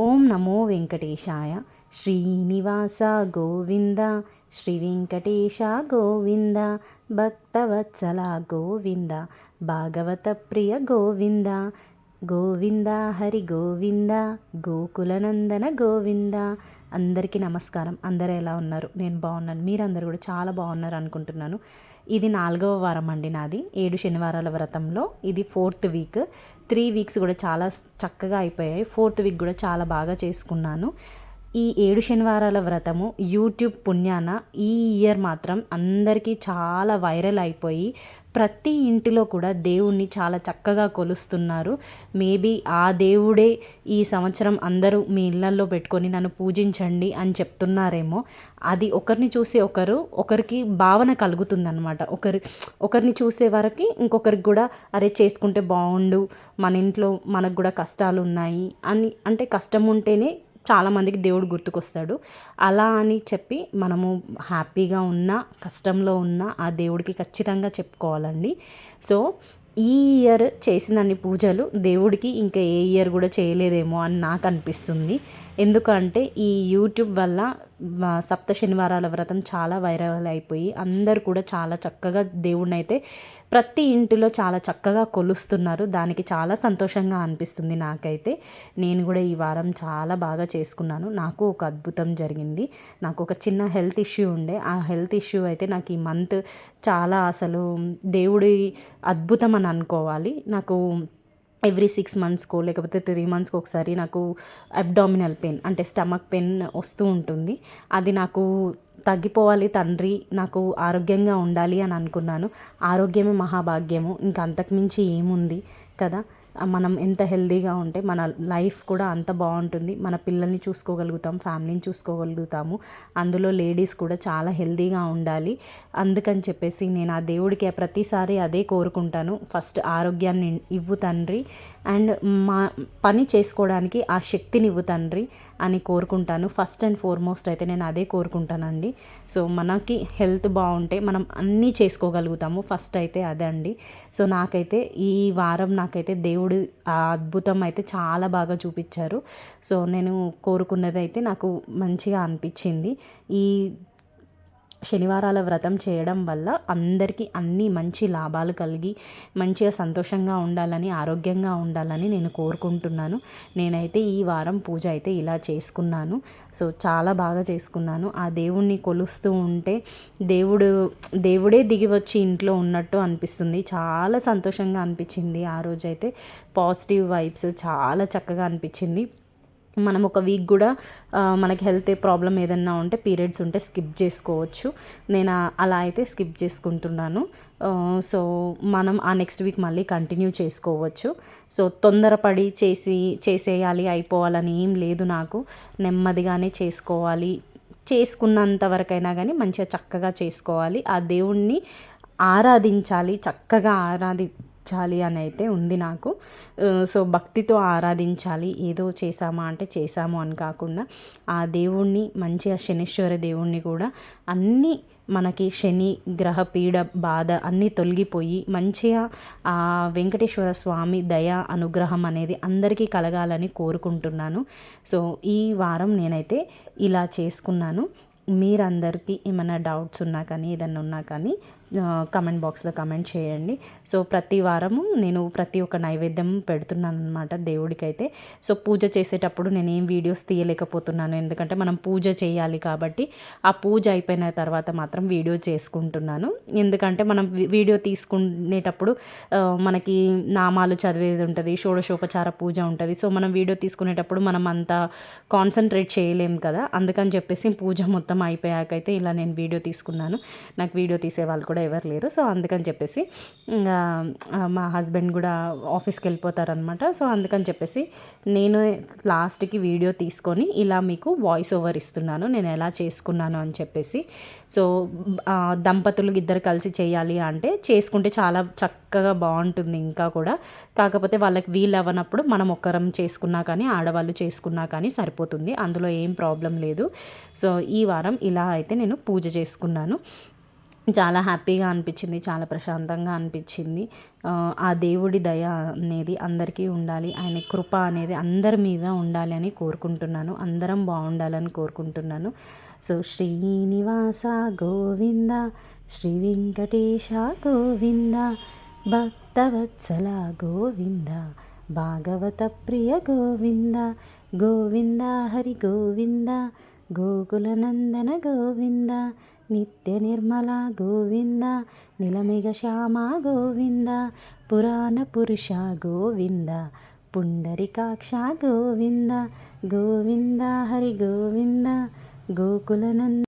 ఓం నమో వెంకటేశాయ. శ్రీనివాస గోవింద, శ్రీ వెంకటేశ గోవింద, భక్తవత్సల గోవింద, భాగవత ప్రియ గోవింద, గోవింద హరి గోవింద, గోకులనందన గోవింద. అందరికీ నమస్కారం. అందరూ ఎలా ఉన్నారు? నేను బాగున్నాను. మీరందరూ కూడా చాలా బాగున్నారు అనుకుంటున్నాను. ఇది 4వ వారం అండి నాది 7 శనివారాల వ్రతంలో. ఇది 4th వీక్. 3 వీక్స్ కూడా చాలా చక్కగా అయిపోయాయి. 4th వీక్ కూడా చాలా బాగా చేసుకున్నాను. ఈ 7 శనివారాల వ్రతము యూట్యూబ్ పుణ్యాన ఈ ఇయర్ మాత్రం అందరికీ చాలా వైరల్ అయిపోయి ప్రతి ఇంటిలో కూడా దేవుణ్ణి చాలా చక్కగా కొలుస్తున్నారు. మేబీ ఆ దేవుడే ఈ సంవత్సరం అందరూ మీ ఇళ్ళల్లో పెట్టుకొని నన్ను పూజించండి అని చెప్తున్నారేమో. అది ఒకరిని చూసి ఒకరికి భావన కలుగుతుందన్నమాట. ఒకరిని చూసే వరకు ఇంకొకరికి కూడా అరే చేసుకుంటే బాగుండు, మన ఇంట్లో మనకు కూడా కష్టాలు ఉన్నాయి అని, అంటే కష్టం ఉంటేనే చాలామందికి దేవుడు గుర్తుకొస్తాడు. అలా అని చెప్పి మనము హ్యాపీగా ఉన్నా కష్టంలో ఉన్నా ఆ దేవుడికి ఖచ్చితంగా చెప్పుకోవాలండి. సో ఈ ఇయర్ చేసినన్ని పూజలు దేవుడికి ఇంకా ఏ ఇయర్ కూడా చేయలేదేమో అని నాకు అనిపిస్తుంది. ఎందుకంటే ఈ యూట్యూబ్ వల్ల సప్త శనివారాల వ్రతం చాలా వైరల్ అయిపోయి అందరు కూడా చాలా చక్కగా దేవుడిని అయితే ప్రతి ఇంటిలో చాలా చక్కగా కొలుస్తున్నారు. దానికి చాలా సంతోషంగా అనిపిస్తుంది నాకైతే. నేను కూడా ఈ వారం చాలా బాగా చేసుకున్నాను. నాకు ఒక అద్భుతం జరిగింది. నాకు ఒక చిన్న హెల్త్ ఇష్యూ ఉండే. ఆ హెల్త్ ఇష్యూ అయితే నాకు ఈ మంత్ చాలా అసలు దేవుడి అద్భుతం అని అనుకోవాలి. నాకు ఎవ్రీ 6 మంత్స్కో లేకపోతే 3 మంత్స్కి ఒకసారి నాకు అబ్డామినల్ పెయిన్, అంటే స్టమక్ పెయిన్ వస్తూ ఉంటుంది. అది నాకు తగ్గిపోవాలి తండ్రి, నాకు ఆరోగ్యంగా ఉండాలి అని అనుకున్నాను. ఆరోగ్యమే మహాభాగ్యము, ఇంకా అంతకుమించి ఏముంది కదా. మనం ఎంత హెల్తీగా ఉంటే మన లైఫ్ కూడా అంత బాగుంటుంది. మన పిల్లల్ని చూసుకోగలుగుతాం, ఫ్యామిలీని చూసుకోగలుగుతాము. అందులో లేడీస్ కూడా చాలా హెల్తీగా ఉండాలి. అందుకని చెప్పేసి నేను ఆ దేవుడికి ప్రతిసారి అదే కోరుకుంటాను. ఫస్ట్ ఆరోగ్యాన్ని ఇవ్వు తండ్రి, అండ్ మా పని చేసుకోవడానికి ఆ శక్తిని ఇవ్వు తండ్రి అని కోరుకుంటాను. ఫస్ట్ అండ్ ఫార్మోస్ట్ అయితే నేను అదే కోరుకుంటానండి. సో మనకి హెల్త్ బాగుంటే మనం అన్నీ చేసుకోగలుగుతాము. ఫస్ట్ అయితే అదే అండి. సో నాకైతే ఈ వారం నాకైతే దేవుడు ఆ అద్భుతం అయితే చాలా బాగా చూపించారు. సో నేను కోరుకున్నది అయితే నాకు మంచిగా అనిపించింది. ఈ శనివారాల వ్రతం చేయడం వల్ల అందరికీ అన్ని మంచి లాభాలు కలిగి మంచిగా సంతోషంగా ఉండాలని, ఆరోగ్యంగా ఉండాలని నేను కోరుకుంటున్నాను. నేనైతే ఈ వారం పూజ అయితే ఇలా చేసుకున్నాను. సో చాలా బాగా చేసుకున్నాను. ఆ దేవుణ్ణి కొలుస్తూ ఉంటే దేవుడే దిగి వచ్చి ఇంట్లో ఉన్నట్టు అనిపిస్తుంది. చాలా సంతోషంగా అనిపించింది ఆ రోజైతే. పాజిటివ్ వైబ్స్ చాలా చక్కగా అనిపించింది. మనం ఒక వీక్ కూడా మనకి హెల్త్ ప్రాబ్లం ఏదన్నా ఉంటే, పీరియడ్స్ ఉంటే స్కిప్ చేసుకోవచ్చు. నేను అలా అయితే స్కిప్ చేసుకుంటున్నాను. సో మనం ఆ నెక్స్ట్ వీక్ మళ్ళీ కంటిన్యూ చేసుకోవచ్చు. సో తొందరపడి చేసేయాలి అయిపోవాలని ఏం లేదు నాకు. నెమ్మదిగానే చేసుకోవాలి. చేసుకున్నంత వరకైనా కానీ మంచిగా చక్కగా చేసుకోవాలి. ఆ దేవుణ్ణి ఆరాధించాలి, చక్కగా ఆరాధించాలి అని అయితే ఉంది నాకు. సో భక్తితో ఆరాధించాలి. ఏదో చేసామా అంటే చేసాము అని కాకుండా ఆ దేవుణ్ణి మంచిగా, శనీశ్వర దేవుణ్ణి కూడా అన్నీ మనకి శని గ్రహ పీడ బాధ అన్నీ తొలగిపోయి మంచిగా ఆ వెంకటేశ్వర స్వామి దయ అనుగ్రహం అనేది అందరికీ కలగాలని కోరుకుంటున్నాను. సో ఈ వారం నేనైతే ఇలా చేసుకున్నాను. మీరందరికీ ఏమైనా డౌట్స్ ఉన్నా కానీ ఏదన్నా ఉన్నా కానీ కమెంట్ బాక్స్లో కమెంట్ చేయండి. సో ప్రతి వారము నేను ప్రతి ఒక్క నైవేద్యం పెడుతున్నాను అనమాట దేవుడికైతే. సో పూజ చేసేటప్పుడు నేను ఏం వీడియోస్ తీయలేకపోతున్నాను, ఎందుకంటే మనం పూజ చేయాలి కాబట్టి. ఆ పూజ అయిపోయిన తర్వాత మాత్రం వీడియో చేసుకుంటున్నాను. ఎందుకంటే మనం వీడియో తీసుకునేటప్పుడు మనకి నామాలు చదివేది ఉంటుంది, షోడశోపచార పూజ ఉంటుంది. సో మనం వీడియో తీసుకునేటప్పుడు మనం అంత కాన్సన్ట్రేట్ చేయలేం కదా. అందుకని చెప్పేసి పూజ మొత్తం అయిపోయాకైతే ఇలా నేను వీడియో తీసుకున్నాను. నాకు వీడియో తీసే వాళ్ళు కూడా ఎవరు లేరు. సో అందుకని చెప్పేసి మా హస్బెండ్ కూడా ఆఫీస్కి వెళ్ళిపోతారనమాట. సో అందుకని చెప్పేసి నేను లాస్ట్కి వీడియో తీసుకొని ఇలా మీకు వాయిస్ ఓవర్ ఇస్తున్నాను, నేను ఎలా చేసుకున్నాను అని చెప్పేసి. సో దంపతులు ఇద్దరు కలిసి చేయాలి అంటే చేసుకుంటే చాలా చక్కగా బాగుంటుంది ఇంకా కూడా. కాకపోతే వాళ్ళకి వీలు అవ్వనప్పుడు మనం ఒక్కరం చేసుకున్నా కానీ, ఆడవాళ్ళు చేసుకున్నా కానీ సరిపోతుంది. అందులో ఏం ప్రాబ్లం లేదు. సో ఈ వారం ఇలా అయితే నేను పూజ చేసుకున్నాను. చాలా హ్యాపీగా అనిపించింది, చాలా ప్రశాంతంగా అనిపించింది. ఆ దేవుడి దయ అనేది అందరికీ ఉండాలి, ఆయన కృప అనేది అందరి మీద ఉండాలి అని కోరుకుంటున్నాను. అందరం బాగుండాలని కోరుకుంటున్నాను. సో శ్రీనివాస గోవింద, శ్రీ వెంకటేశ గోవింద, భక్తవత్సల గోవింద, భాగవత ప్రియ గోవింద, గోవింద హరి గోవింద, గోకులనందన గోవింద, నిత్య నిర్మల గోవింద, నిలమిగ శ్యామ గోవింద, పురాణ పురుష గోవింద, పుండరికాక్ష గోవింద, గోవింద హరి గోవింద, గోకులనంద